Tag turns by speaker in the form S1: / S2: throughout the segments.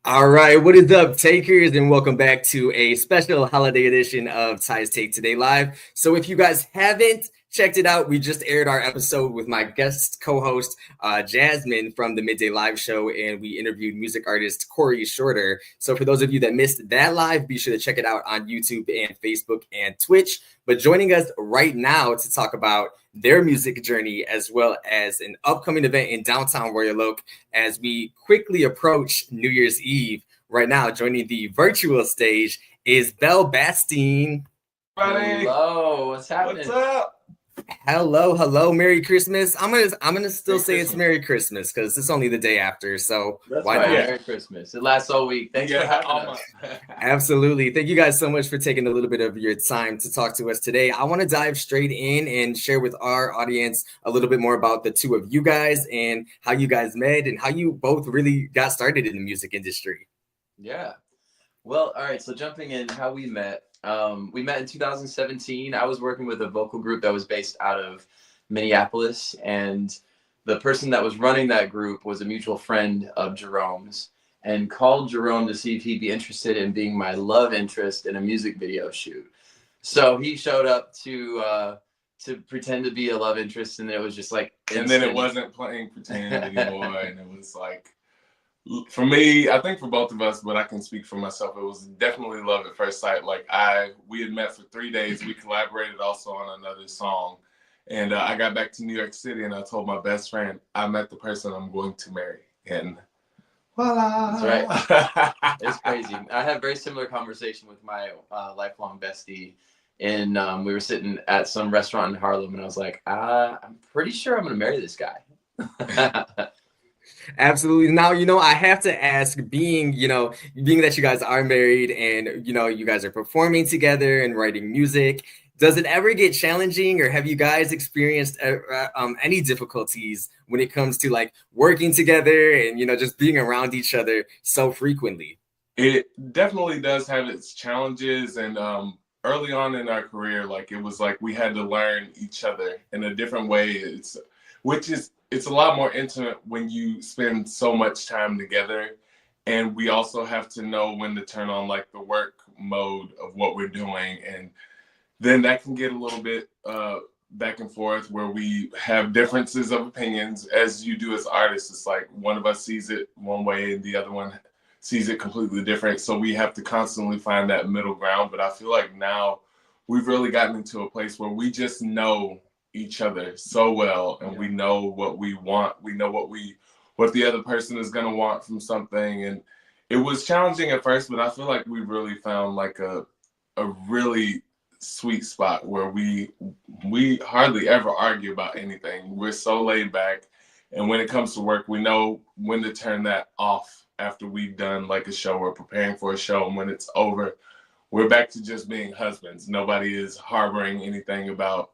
S1: All right, what is up, takers, and welcome back to a special holiday edition of Ty's Take Today Live. So, if you guys haven't checked it out, we just aired our episode with my guest co-host Jasmine from the Midday Live Show, and we interviewed music artist Corey Shorter. So, for those of you that missed that live, be sure to check it out on YouTube and Facebook and Twitch. But joining us right now to talk about their music journey as well as an upcoming event in downtown Royal Oak as we quickly approach New Year's Eve. Right now, joining the virtual stage is Bell Bastien.
S2: Hello, what's happening?
S3: What's up?
S1: Hello, Merry Christmas. I'm gonna still say it's Merry Christmas because it's only the day after. So
S2: That's
S1: why
S2: right.
S1: not?
S2: Merry Christmas. It lasts all week. Thanks for having us.
S1: Absolutely. Thank you guys so much for taking a little bit of your time to talk to us today. I want to dive straight in and share with our audience a little bit more about the two of you guys and how you guys met and how you both really got started in the music industry.
S2: Yeah. Well, all right. So jumping in, how we met. We met in 2017. I was working with a vocal group that was based out of Minneapolis, and the person that was running that group was a mutual friend of Jerome's, and called Jerome to see if he'd be interested in being my love interest in a music video shoot. So he showed up to pretend to be a love interest, and it was just like instant.
S3: And then it wasn't playing pretend anymore, and it was like, for me, I think for both of us, but I can speak for myself, it was definitely love at first sight. Like we had met for 3 days. We collaborated also on another song. And I got back to New York City and I told my best friend, I met the person I'm going to marry. And voila.
S2: That's right. It's crazy. I had a very similar conversation with my lifelong bestie. And we were sitting at some restaurant in Harlem, and I was like, I'm pretty sure I'm going to marry this guy.
S1: Absolutely. Now, I have to ask, being that you guys are married and, you guys are performing together and writing music, does it ever get challenging, or have you guys experienced any difficulties when it comes to like working together and, just being around each other so frequently?
S3: It definitely does have its challenges. And early on in our career, like it was like we had to learn each other in a different way. It's a lot more intimate when you spend so much time together. And we also have to know when to turn on like the work mode of what we're doing. And then that can get a little bit back and forth where we have differences of opinions, as you do as artists. It's like one of us sees it one way and the other one sees it completely different. So we have to constantly find that middle ground. But I feel like now we've really gotten into a place where we just know each other so well, and we know what we want. We know what the other person is going to want from something. And it was challenging at first, but I feel like we really found like a really sweet spot where we hardly ever argue about anything. We're so laid back, and when it comes to work, we know when to turn that off after we've done like a show or preparing for a show. And when it's over, we're back to just being husbands. Nobody is harboring anything about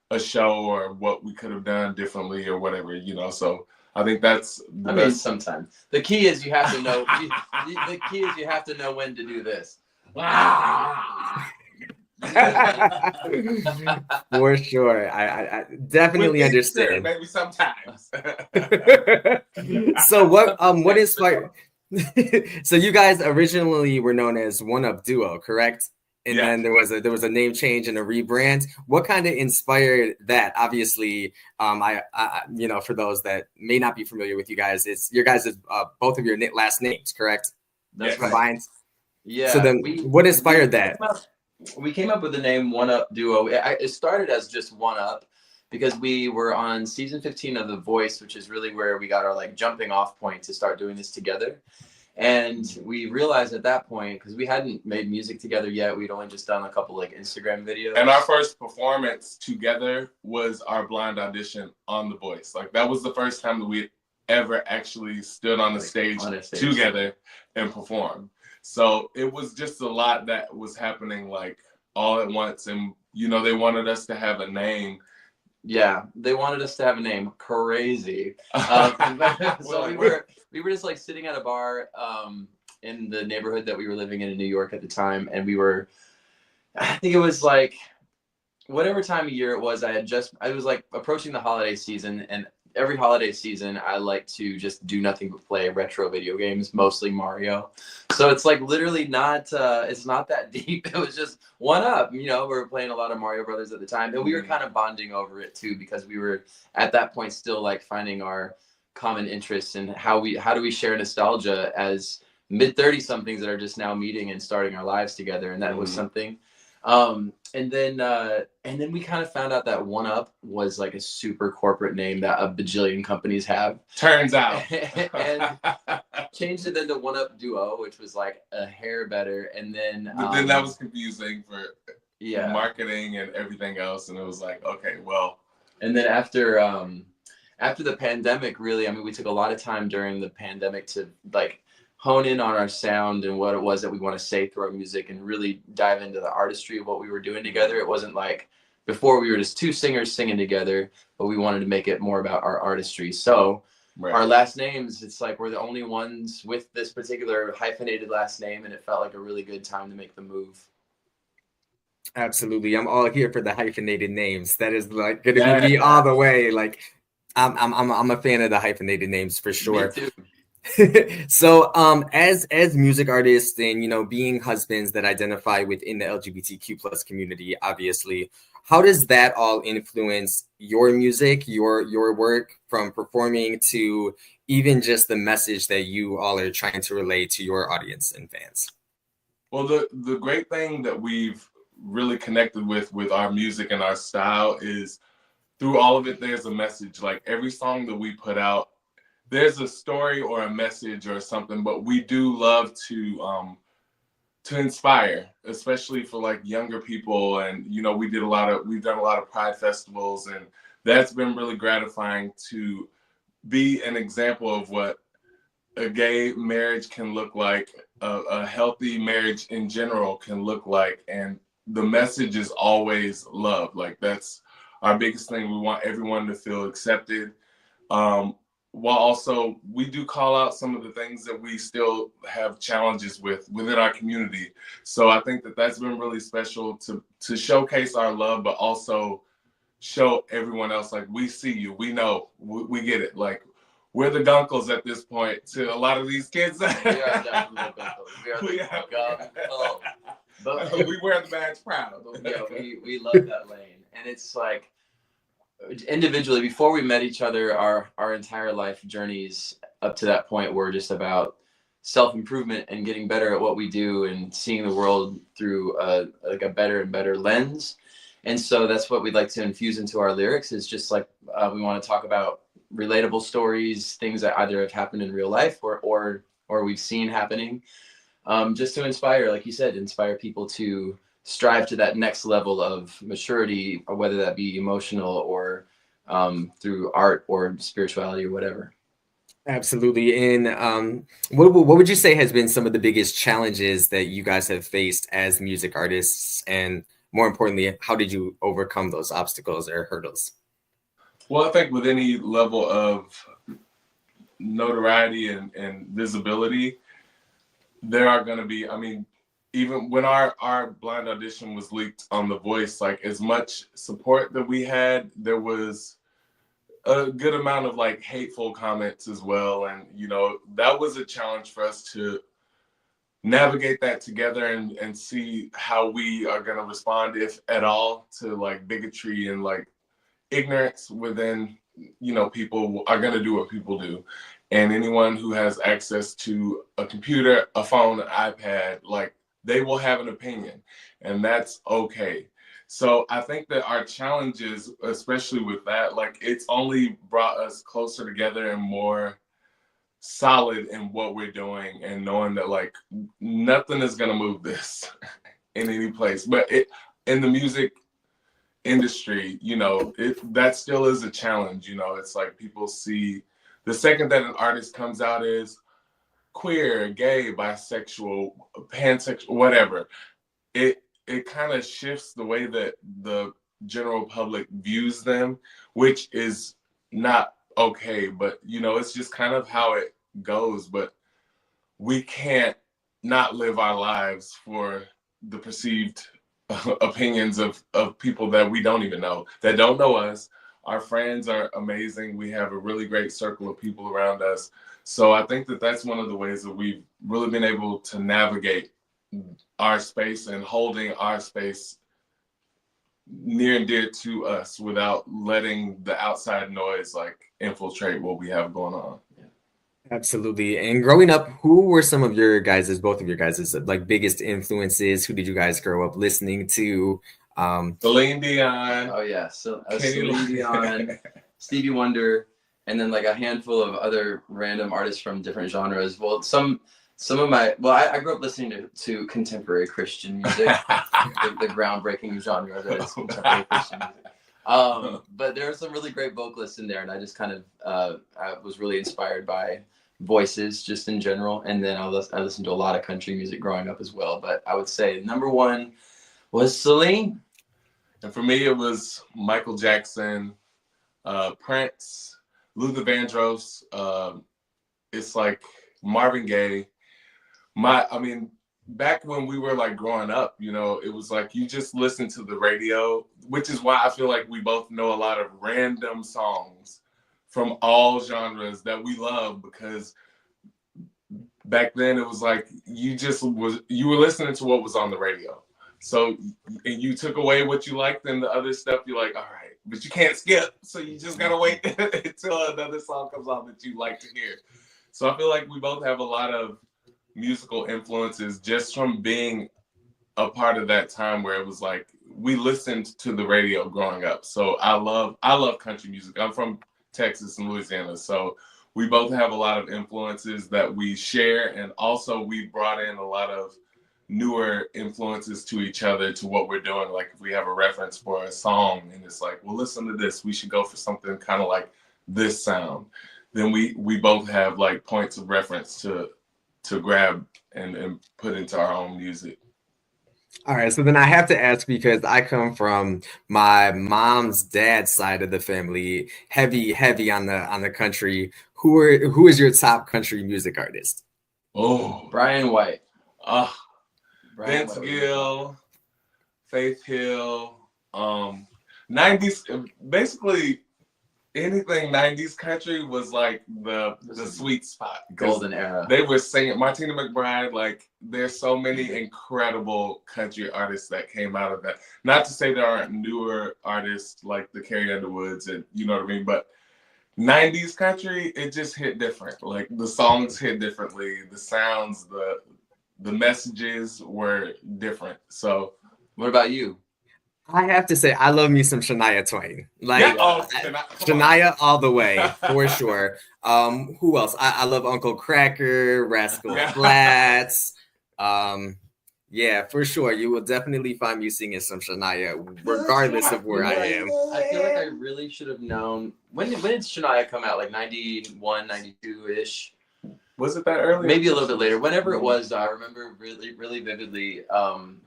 S3: a show or what we could have done differently or whatever, so I think that's the best.
S2: Mean, sometimes the key is you have to know the key is you have to know when to do this.
S1: For sure. I definitely understand.
S3: Maybe sometimes.
S1: So what inspired so you guys originally were known as One Up Duo, correct? And then there was a name change and a rebrand. What kind of inspired that? Obviously, I for those that may not be familiar with you guys, it's your guys' both of your last names, correct?
S2: That's
S1: combined.
S2: Yeah.
S1: So then, what inspired that?
S2: We came up with the name One Up Duo. It started as just One Up because we were on season 15 of The Voice, which is really where we got our like jumping off point to start doing this together. And we realized at that point, because we hadn't made music together yet, we'd only just done a couple like Instagram videos.
S3: And our first performance together was our blind audition on The Voice. Like that was the first time that we ever actually stood on a stage together and performed. So it was just a lot that was happening like all at once. And, they wanted us to have a name.
S2: Yeah, they wanted us to have a name. Crazy. So we were just like sitting at a bar in the neighborhood that we were living in New York at the time. And I think it was like, whatever time of year it was, I was like approaching the holiday season, and every holiday season, I like to just do nothing but play retro video games, mostly Mario. So it's like literally not, it's not that deep. It was just one up, you know, we were playing a lot of Mario Brothers at the time, and we were kind of bonding over it too, because we were at that point still like finding our common interests and how do we share nostalgia as mid-30 somethings that are just now meeting and starting our lives together. And that was something. And then we kind of found out that One Up was like a super corporate name that a bajillion companies have.
S3: Turns out.
S2: And changed it into One Up Duo, which was like a hair better. And then
S3: but then that was confusing for marketing and everything else. And it was like, okay, well.
S2: And then after the pandemic, really, I mean, we took a lot of time during the pandemic to like hone in on our sound and what it was that we want to say through our music, and really dive into the artistry of what we were doing together. It wasn't like before we were just two singers singing together, but we wanted to make it more about our artistry. So our last names, it's like we're the only ones with this particular hyphenated last name, and it felt like a really good time to make the move.
S1: Absolutely. I'm all here for the hyphenated names. That is like going to be me all the way. Like I'm a fan of the hyphenated names for sure.
S2: Me too.
S1: So as music artists and, you know, being husbands that identify within the LGBTQ plus community, obviously, how does that all influence your music, your work, from performing to even just the message that you all are trying to relay to your audience and fans?
S3: Well, the great thing that we've really connected with our music and our style is through all of it, there's a message. Like every song that we put out, there's a story or a message or something, but we do love to inspire, especially for like younger people. And, you know, we've done a lot of Pride festivals, and that's been really gratifying to be an example of what a gay marriage can look like, a healthy marriage in general can look like. And the message is always love. Like that's our biggest thing. We want everyone to feel accepted. While also we do call out some of the things that we still have challenges within our community. So I think that that's been really special to showcase our love, but also show everyone else, like, we see you, we know, we get it. Like, we're the gunkles at this point to a lot of these kids.
S2: We are definitely the gunkles. We are the gunkles. But
S3: we wear the badge proud.
S2: Yeah, we love that lane. And it's like, individually, before we met each other, our entire life journeys up to that point were just about self-improvement and getting better at what we do and seeing the world through a better and better lens. And so that's what we'd like to infuse into our lyrics, is just like we want to talk about relatable stories, things that either have happened in real life or we've seen happening, just to inspire, like you said, inspire people to strive to that next level of maturity, or whether that be emotional or through art or spirituality or whatever.
S1: Absolutely. And what would you say has been some of the biggest challenges that you guys have faced as music artists? And more importantly, how did you overcome those obstacles or hurdles?
S3: Well, I think with any level of notoriety and visibility, there are going to be, I mean, even when our blind audition was leaked on The Voice, like as much support that we had, there was a good amount of like hateful comments as well. And, you know, that was a challenge for us to navigate that together and see how we are going to respond, if at all, to like bigotry and like ignorance within, you know, people are going to do what people do. And anyone who has access to a computer, a phone, an iPad, like, they will have an opinion, and that's okay. So I think that our challenges, especially with that, like, it's only brought us closer together and more solid in what we're doing, and knowing that like nothing is going to move this in any place. But in the music industry, you know, that still is a challenge. You know, it's like people see the second that an artist comes out as queer, gay, bisexual, pansexual, whatever, it kind of shifts the way that the general public views them, which is not okay. But, you know, it's just kind of how it goes. But we can't not live our lives for the perceived opinions of people that we don't even know, that don't know us, Our friends are amazing. We have a really great circle of people around us. So I think that that's one of the ways that we've really been able to navigate our space and holding our space near and dear to us without letting the outside noise like infiltrate what we have going on.
S1: Absolutely. And growing up, who were some of your guys', both of your guys' like biggest influences? Who did you guys grow up listening to?
S3: Celine Dion.
S2: Oh yeah, so
S3: Kenny
S2: Celine Dion, Stevie Wonder, and then like a handful of other random artists from different genres. Well, some of my I grew up listening to contemporary Christian music, the groundbreaking genre that is contemporary Christian music. But there are some really great vocalists in there, and I just kind of I was really inspired by voices just in general. And then I listened to a lot of country music growing up as well. But I would say number one was Celine.
S3: And for me, it was Michael Jackson, Prince, Luther Vandross. It's like Marvin Gaye. Back when we were like growing up, you know, it was like you just listen to the radio, which is why I feel like we both know a lot of random songs from all genres that we love, because back then it was like you were listening to what was on the radio. So, and you took away what you liked, and the other stuff you're like, all right, but you can't skip. So you just gotta wait until another song comes on that you like to hear. So I feel like we both have a lot of musical influences just from being a part of that time where it was like we listened to the radio growing up. So I love country music. I'm from Texas and Louisiana, so we both have a lot of influences that we share, and also we brought in a lot of newer influences to each other to what we're doing. Like if we have a reference for a song and it's like, well, listen to this, we should go for something kind of like this sound, then we both have like points of reference to grab and put into our own music.
S1: All right, so then I have to ask, because I come from my mom's dad's side of the family, heavy on the country. Who is your top country music artist?
S3: Oh,
S2: Brian White.
S3: Vince Gill, Faith Hill, 90s, basically anything 90s country was like the sweet spot.
S2: Golden era.
S3: They were singing Martina McBride. Like there's so many incredible country artists that came out of that. Not to say there aren't newer artists like the Carrie Underwoods and you know what I mean, but 90s country, it just hit different. Like the songs hit differently, the sounds, the messages were different. So
S2: what about you?
S1: I have to say, I love me some Shania Twain. Like
S3: Shania
S1: all the way, for sure. Who else? I love Uncle Cracker, Rascal Flatts. Yeah, for sure. You will definitely find me singing some Shania, regardless of where I am.
S2: I feel like I really should have known. When did Shania come out? Like 91, 92-ish?
S3: Was it that early?
S2: Maybe a little bit later. Whenever it was, I remember really, really vividly.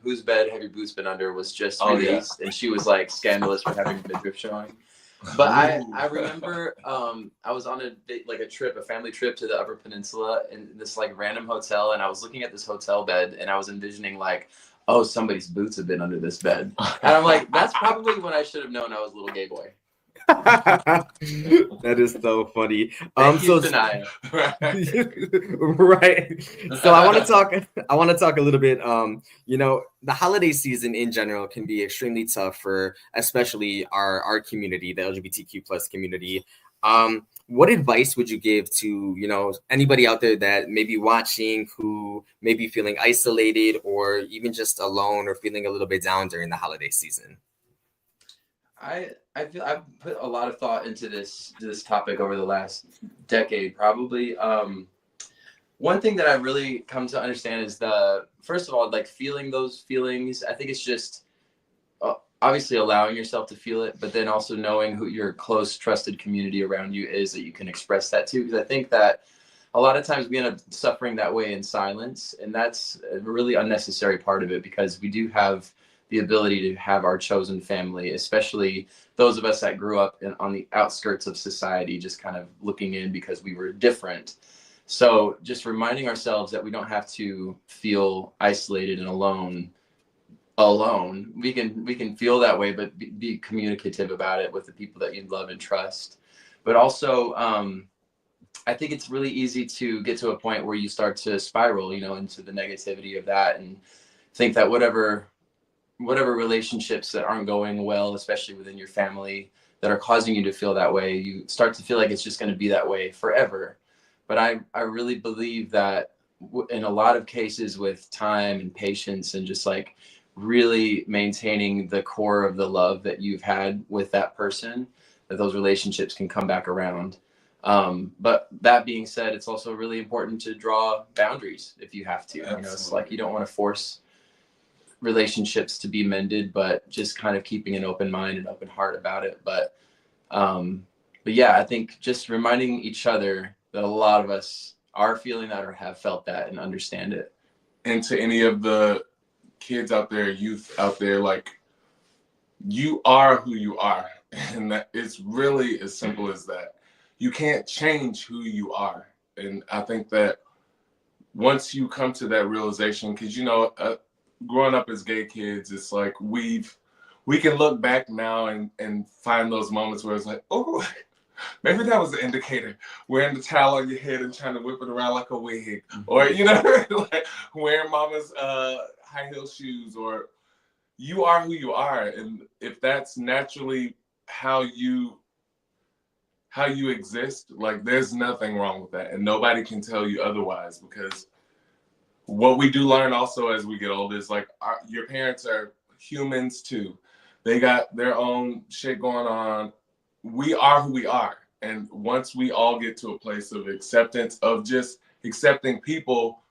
S2: Whose Bed Have Your Boots Been Under was just released, and she was like scandalous for having midriff showing. But I remember I was on a family trip to the Upper Peninsula in this like random hotel, and I was looking at this hotel bed, and I was envisioning like, oh, somebody's boots have been under this bed, and I'm like, that's probably when I should have known I was a little gay boy.
S1: That is so funny.
S2: Shania.
S1: Right. So I want to talk a little bit. You know, the holiday season in general can be extremely tough for especially our community, the LGBTQ plus community. What advice would you give to, you know, anybody out there that may be watching who may be feeling isolated or even just alone or feeling a little bit down during the holiday season?
S2: I feel I've put a lot of thought into this topic over the last decade, probably. One thing that I've really come to understand is first of all, like feeling those feelings. I think it's just obviously allowing yourself to feel it, but then also knowing who your close, trusted community around you is that you can express that to. Because I think that a lot of times we end up suffering that way in silence, and that's a really unnecessary part of it, because we do have the ability to have our chosen family, especially those of us that grew up on the outskirts of society, just kind of looking in because we were different. So just reminding ourselves that we don't have to feel isolated and alone alone. We can feel that way, but be communicative about it with the people that you love and trust. But also, I think it's really easy to get to a point where you start to spiral, into the negativity of that, and think that whatever relationships that aren't going well, especially within your family, that are causing you to feel that way, you start to feel like it's just going to be that way forever. But I really believe that in a lot of cases, with time and patience and just like really maintaining the core of the love that you've had with that person, that those relationships can come back around. But that being said, it's also really important to draw boundaries if you have to. It's like you don't want to force relationships to be mended, but just kind of keeping an open mind and open heart about it. But yeah, I think just reminding each other that a lot of us are feeling that or have felt that and understand it.
S3: And to any of the kids out there, youth out there, like, you are who you are. And that it's really as simple as that. You can't change who you are. And I think that once you come to that realization, because, growing up as gay kids, it's like we can look back now and find those moments where it's like, oh, maybe that was the indicator. Wearing the towel on your head and trying to whip it around like a wig. Or, like wearing mama's high heel shoes. Or you are who you are. And if that's naturally how you exist, like, there's nothing wrong with that. And nobody can tell you otherwise, because what we do learn also as we get older is like your parents are humans too. They got their own shit going on. We are who we are. And once we all get to a place of acceptance, of just accepting people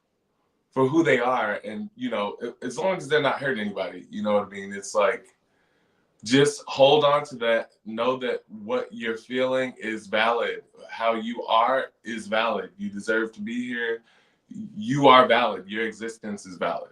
S3: for who they are, and, as long as they're not hurting anybody, you know what I mean? It's like, just hold on to that. Know that what you're feeling is valid. How you are is valid. You deserve to be here. You are valid. Your existence is valid.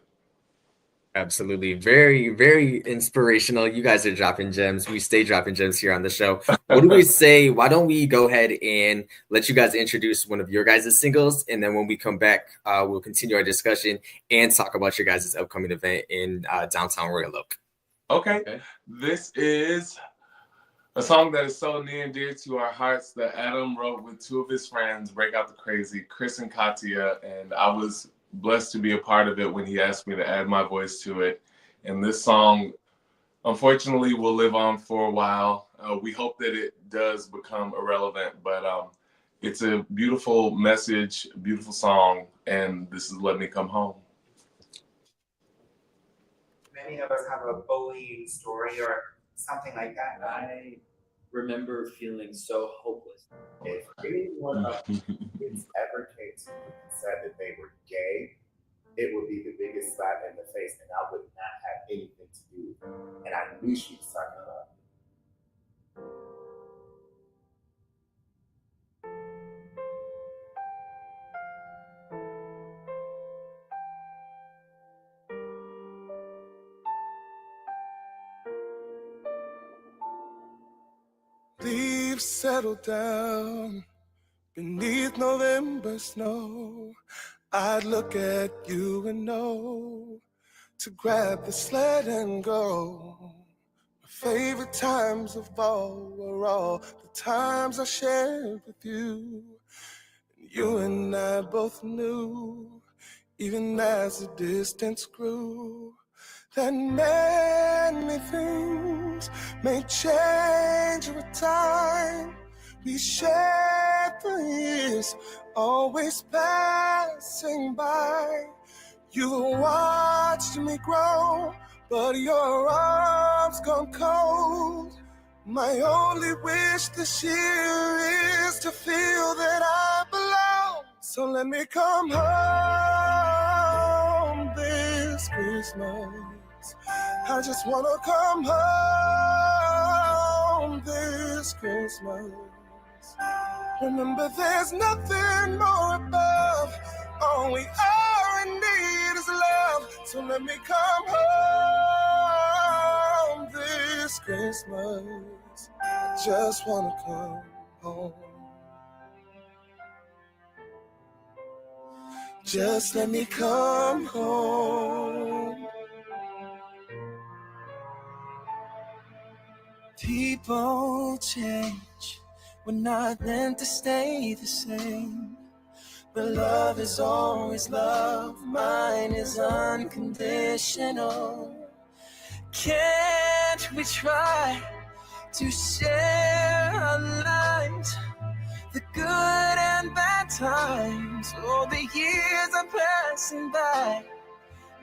S1: Absolutely. Very, very inspirational. You guys are dropping gems. We stay dropping gems here on the show. What do we say? Why don't we go ahead and let you guys introduce one of your guys' singles? And then when we come back, we'll continue our discussion and talk about your guys' upcoming event in downtown Royal Oak.
S3: Okay. This is a song that is so near and dear to our hearts that Adam wrote with two of his friends, Break Out the Crazy, Chris and Katia, and I was blessed to be a part of it when he asked me to add my voice to it. And this song, unfortunately, will live on for a while. We hope that it does become irrelevant, but it's a beautiful message, a beautiful song, and this is Let Me Come Home.
S4: Many of us have a bullying story or something like that.
S5: I remember feeling so hopeless.
S4: If anyone of kids ever came to me and said that they were gay, it would be the biggest slap in the face, and I would not have anything to do with it. And I knew she was talking about me.
S6: Leaves settle down beneath November snow. I'd look at you and know to grab the sled and go. My favorite times of all were all the times I shared with you. And you and I both knew, even as the distance grew, that many things may change with time. We shared the years, always passing by. You watched me grow, but your arms gone cold. My only wish this year is to feel that I belong. So let me come home this Christmas. I just wanna come home this Christmas. Remember, there's nothing more above. All we are in need is love. So let me come home this Christmas. I just wanna come home. Just let me come home. People change, we're not meant to stay the same. But love is always love, mine is unconditional. Can't we try to share our lives, the good and bad times? Oh, the years are passing by,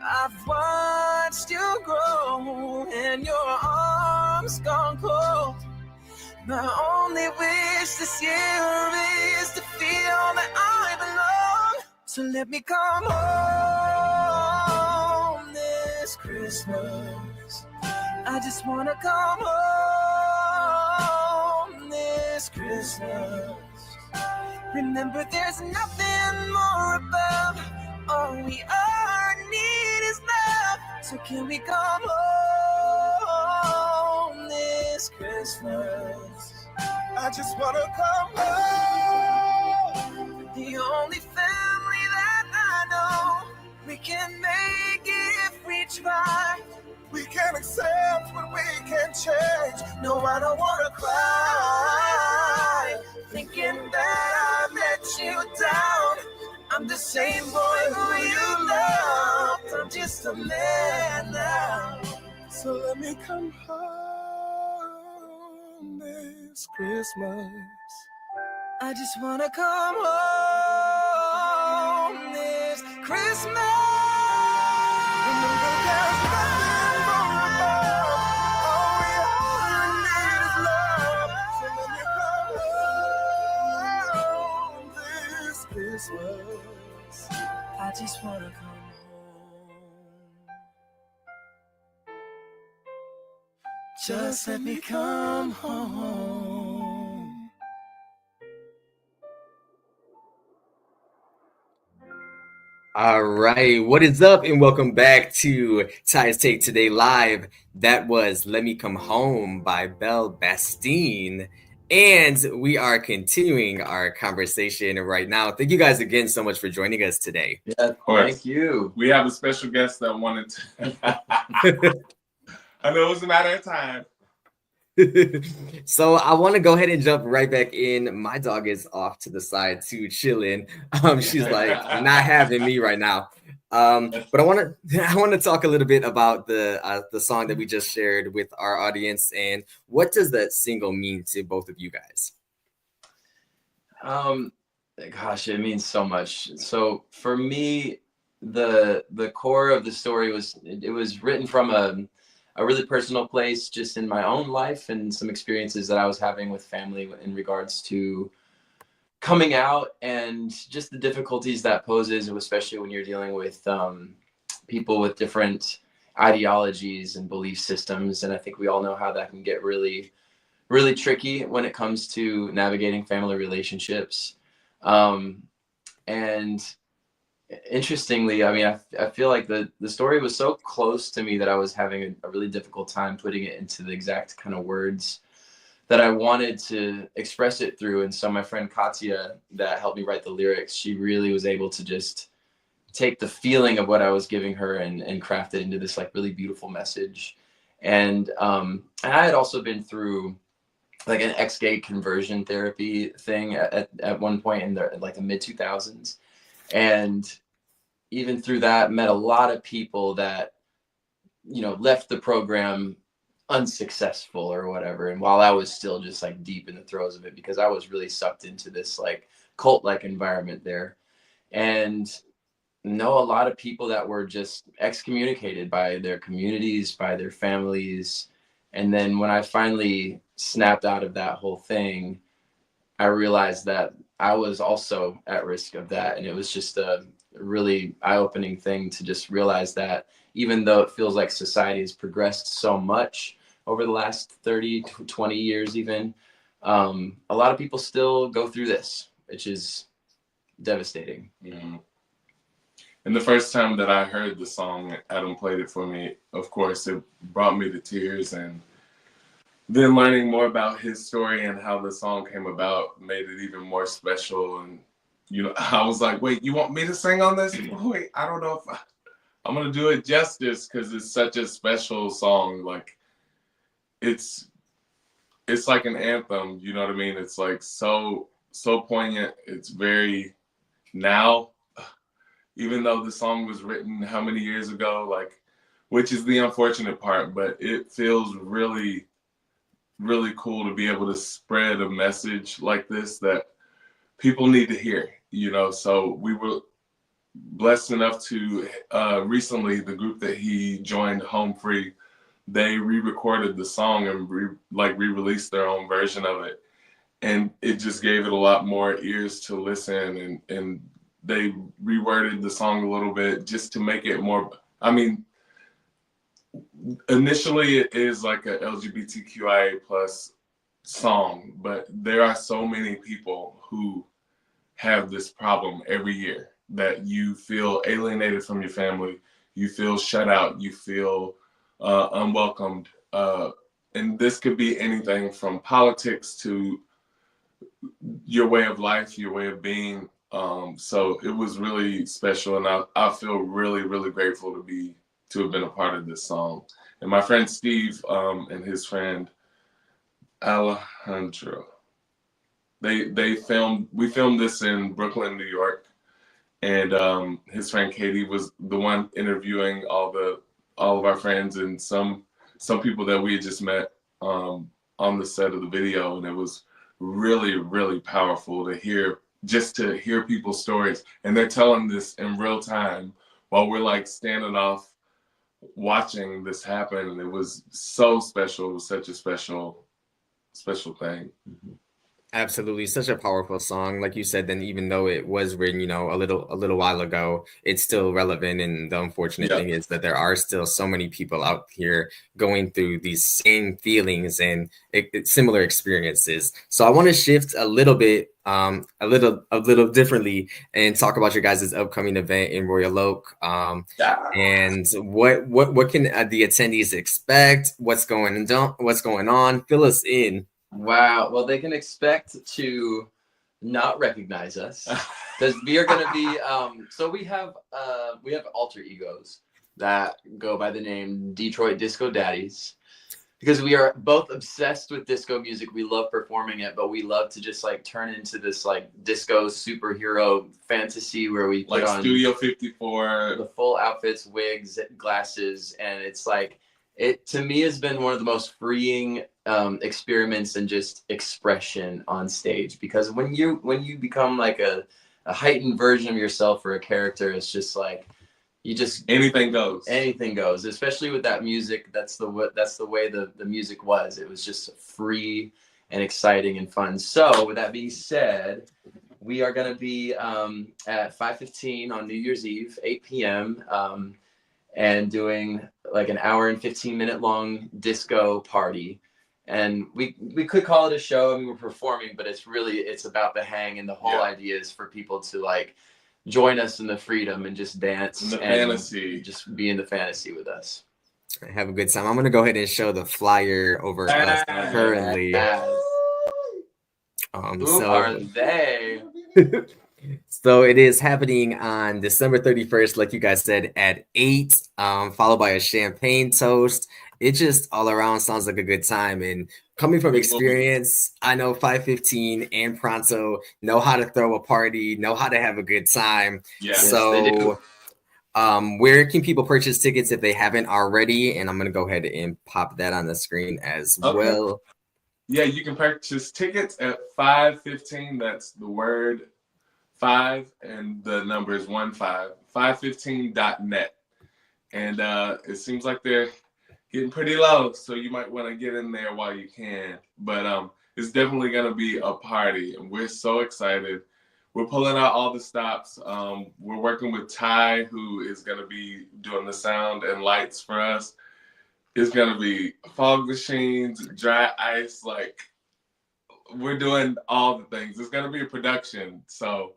S6: I've watched you grow and your arms gone cold. My only wish this year is to feel that I belong. So let me come home this Christmas. I just wanna come home this Christmas. Remember, there's nothing more above. All we are need is love. So can we come home this Christmas? I just wanna come home. The only family that I know. We can make it if we try. We can accept what we can change. No, I don't wanna cry, thinking that I let you down. I'm the same boy who you loved. I'm just a man now. So let me come home this Christmas. I just wanna come home this Christmas. Remember, there's nothing more above. All we all need is love. So let me come home this Christmas. I just wanna come home. Just let me come home.
S1: All right, what is up, and welcome back to Ty's Take Today Live. That was Let Me Come Home by Bell Bastien. And we are continuing our conversation right now. Thank you guys again so much for joining us today.
S2: Yeah, thank you.
S3: We have a special guest that wanted to. I know it was a matter of time.
S1: So I want to go ahead and jump right back in. My dog is off to the side too, chilling. She's like not having me right now. But I want to talk a little bit about the song that we just shared with our audience, and what does that single mean to both of you guys?
S2: Gosh, it means so much. So for me, the core of the story was written from a really personal place, just in my own life and some experiences that I was having with family in regards to coming out and just the difficulties that poses, especially when you're dealing with people with different ideologies and belief systems. And I think we all know how that can get really, really tricky when it comes to navigating family relationships. And interestingly, I mean, I feel like the story was so close to me that I was having a really difficult time putting it into the exact kind of words that I wanted to express it through. And so my friend Katya, that helped me write the lyrics, she really was able to just take the feeling of what I was giving her and craft it into this like really beautiful message. And I had also been through like an ex-gay conversion therapy thing at one point in the mid 2000s. And even through that, met a lot of people that, you know, left the program unsuccessful or whatever. And while I was still just like deep in the throes of it, because I was really sucked into this like cult-like environment there, and know a lot of people that were just excommunicated by their communities, by their families. And then when I finally snapped out of that whole thing, I realized that I was also at risk of that. And it was just a really eye-opening thing to just realize that even though it feels like society has progressed so much over the last 30 to 20 years even, a lot of people still go through this, which is devastating.
S3: Mm-hmm. And the first time that I heard the song, Adam played it for me, of course, it brought me to tears. And then learning more about his story and how the song came about made it even more special. And, you know, I was like, wait, you want me to sing on this? Wait, I don't know if I'm going to do it justice, because it's such a special song. Like, it's it's like an anthem, you know what I mean? It's like so poignant. It's very now, even though the song was written how many years ago, like, which is the unfortunate part, but it feels really, really cool to be able to spread a message like this that people need to hear, you know? So we were blessed enough to recently, the group that he joined, Home Free, they re-recorded the song and re-released their own version of it, and it just gave it a lot more ears to listen, and they reworded the song a little bit just to make it more, I mean, initially it is like a LGBTQIA plus song, but there are so many people who have this problem every year that you feel alienated from your family, you feel shut out, you feel unwelcomed. And this could be anything from politics to your way of life, your way of being. So it was really special, and I feel really, really grateful to have been a part of this song. And my friend Steve and his friend Alejandro, we filmed this in Brooklyn, New York, and his friend Katie was the one interviewing all of our friends and some people that we had just met on the set of the video, and it was really, really powerful to hear people's stories, and they're telling this in real time while we're like standing off watching this happen, and it was so special. It was such a special thing.
S1: Mm-hmm. Absolutely, such a powerful song, like you said. Then, even though it was written, a little while ago, it's still relevant. And the unfortunate thing is that there are still so many people out here going through these same feelings and similar experiences. So I want to shift a little bit, a little differently, and talk about your guys' upcoming event in Royal Oak. And what can the attendees expect? What's going on? Fill us in.
S2: Wow. Well, they can expect to not recognize us because we are going to be. So we have alter egos that go by the name Detroit Disco Daddies, because we are both obsessed with disco music. We love performing it, but we love to just like turn into this like disco superhero fantasy where we put on
S3: Studio 54,
S2: the full outfits, wigs, glasses, and it's like. It to me has been one of the most freeing experiments and just expression on stage, because when you become like a heightened version of yourself or a character, it's just like
S3: anything goes,
S2: especially with that music. That's the way the music was. It was just free and exciting and fun. So with that being said, we are going to be at 5:15 on New Year's Eve, 8 p.m. And doing like an hour and 15-minute long disco party. And we could call it a show. I mean, we're performing, but it's about the hang, and the whole idea is for people to like join us in the freedom and just dance
S3: in the
S2: and
S3: fantasy,
S2: just be in the fantasy with us.
S1: Have a good time. I'm gonna go ahead and show the flyer over us currently.
S2: Who are they?
S1: So it is happening on December 31st, like you guys said, at 8, followed by a champagne toast. It just all around sounds like a good time. And coming from experience, I know 5:15 and Pronto know how to throw a party, know how to have a good time.
S3: Yeah.
S1: So where can people purchase tickets if they haven't already? And I'm going to go ahead and pop that on the screen as well.
S3: Yeah, you can purchase tickets at 5:15. That's the word 5 and the number is 15, 515.net. And it seems like they're getting pretty low, so you might want to get in there while you can. But it's definitely going to be a party, and we're so excited. We're pulling out all the stops. We're working with Ty, who is going to be doing the sound and lights for us. It's going to be fog machines, dry ice, like we're doing all the things. It's going to be a production, so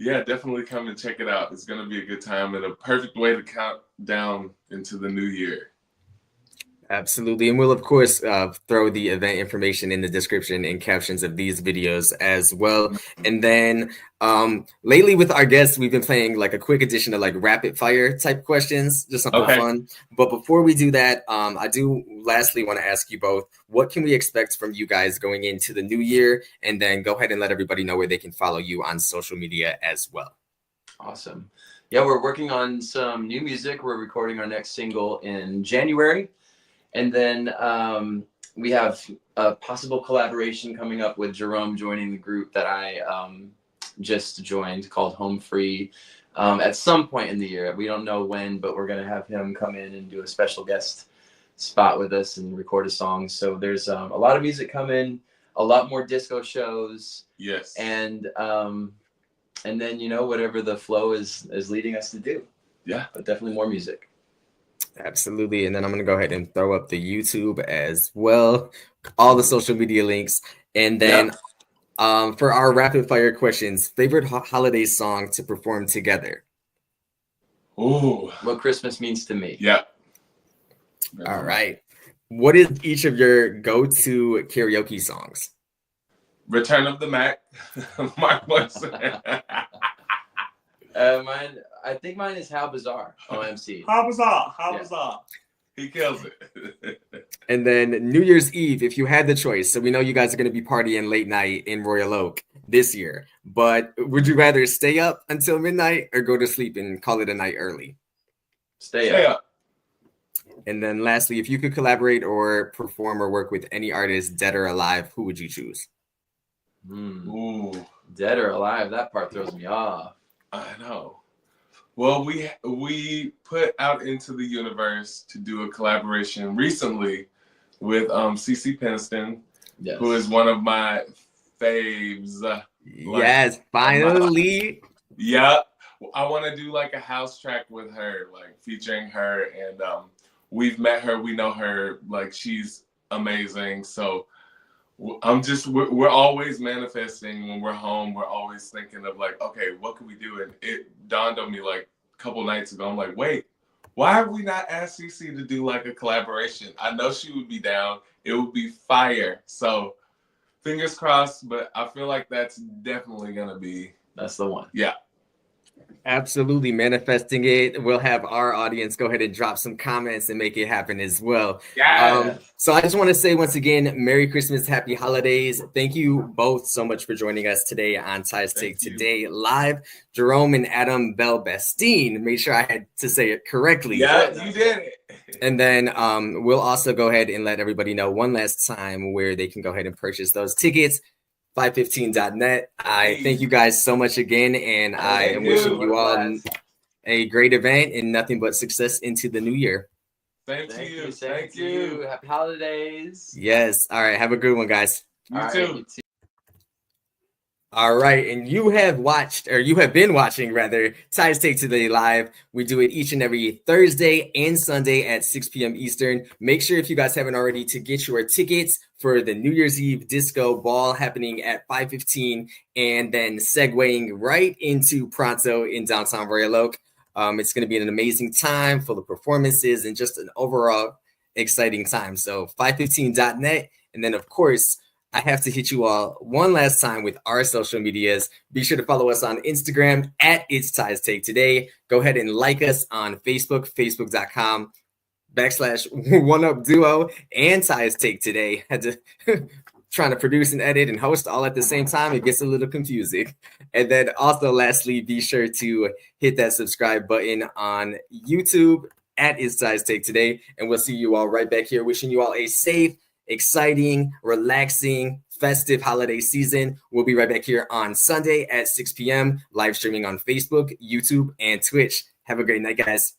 S3: yeah, definitely come and check it out. It's going to be a good time and a perfect way to count down into the new year.
S1: Absolutely. And we'll, of course, throw the event information in the description and captions of these videos as well. And then lately with our guests, we've been playing like a quick edition of like rapid fire type questions, just something fun. But before we do that, I do lastly want to ask you both, what can we expect from you guys going into the new year? And then go ahead and let everybody know where they can follow you on social media as well.
S2: Awesome. Yeah, we're working on some new music. We're recording our next single in January. And then we have a possible collaboration coming up with Jerome joining the group that I just joined called Home Free at some point in the year. We don't know when, but we're going to have him come in and do a special guest spot with us and record a song. So there's a lot of music coming, a lot more disco shows.
S3: Yes.
S2: And then, you know, whatever the flow is leading us to do.
S3: Yeah.
S2: But definitely more music.
S1: Absolutely. And then I'm going to go ahead and throw up the YouTube as well, all the social media links. And then for our rapid fire questions, favorite holiday song to perform together?
S3: Ooh.
S2: What Christmas means to me.
S3: Yeah.
S1: All right. What is each of your go-to karaoke songs?
S3: Return of the Mac. Mark Watson.
S2: I think mine is How Bizarre, OMC.
S3: How bizarre. He kills it.
S1: And then New Year's Eve, if you had the choice. So we know you guys are going to be partying late night in Royal Oak this year. But would you rather stay up until midnight or go to sleep and call it a night early?
S2: Stay up.
S1: And then lastly, if you could collaborate or perform or work with any artist, dead or alive, who would you choose?
S3: Ooh.
S2: Dead or alive, that part throws me off.
S3: I know. Well, we put out into the universe to do a collaboration recently with CeCe Peniston, who is one of my faves.
S1: Yes, finally.
S3: Yeah, I want to do like a house track with her, like featuring her, and we've met her, we know her, like she's amazing. So we're always manifesting when we're home. We're always thinking of like, okay, what can we do? And it dawned on me like a couple nights ago. I'm like, wait, why have we not asked CeCe to do like a collaboration? I know she would be down. It would be fire. So fingers crossed, but I feel like that's definitely
S2: that's the one.
S3: Yeah.
S1: Absolutely manifesting it. We'll have our audience go ahead and drop some comments and make it happen as well.
S3: Yeah.
S1: So I just want to say once again, Merry Christmas, Happy Holidays. Thank you both so much for joining us today on Ty's Take Today Live. Jerome and Adam Bell Bastien. Make sure I had to say it correctly.
S3: Yeah, you did it.
S1: And then we'll also go ahead and let everybody know one last time where they can go ahead and purchase those tickets. 515.net. I thank you guys so much again, and I am wishing you all a great event and nothing but success into the new year.
S3: Thank you.
S2: Thank you. Happy holidays.
S1: Yes. All right. Have a good one, guys.
S3: You too.
S1: All right, and you have been watching rather, Ty's Take Today Live. We do it each and every Thursday and Sunday at 6 p.m. Eastern. Make sure if you guys haven't already to get your tickets for the New Year's Eve Disco Ball happening at 5:15 and then segueing right into Pronto in downtown Royal Oak. It's going to be an amazing time full of performances and just an overall exciting time. So 515.net, and then of course, I have to hit you all one last time with our social medias. Be sure to follow us on Instagram at It's Ty's Take Today. Go ahead and like us on Facebook, facebook.com/OneUpDuo and Ty's Take Today. Had to trying to produce and edit and host all at the same time. It gets a little confusing. And then also lastly, be sure to hit that subscribe button on YouTube at It's Ty's Take Today. And we'll see you all right back here. Wishing you all a safe, exciting, relaxing, festive holiday season. We'll be right back here on Sunday at 6 p.m. live streaming on Facebook, YouTube, and Twitch. Have a great night, guys.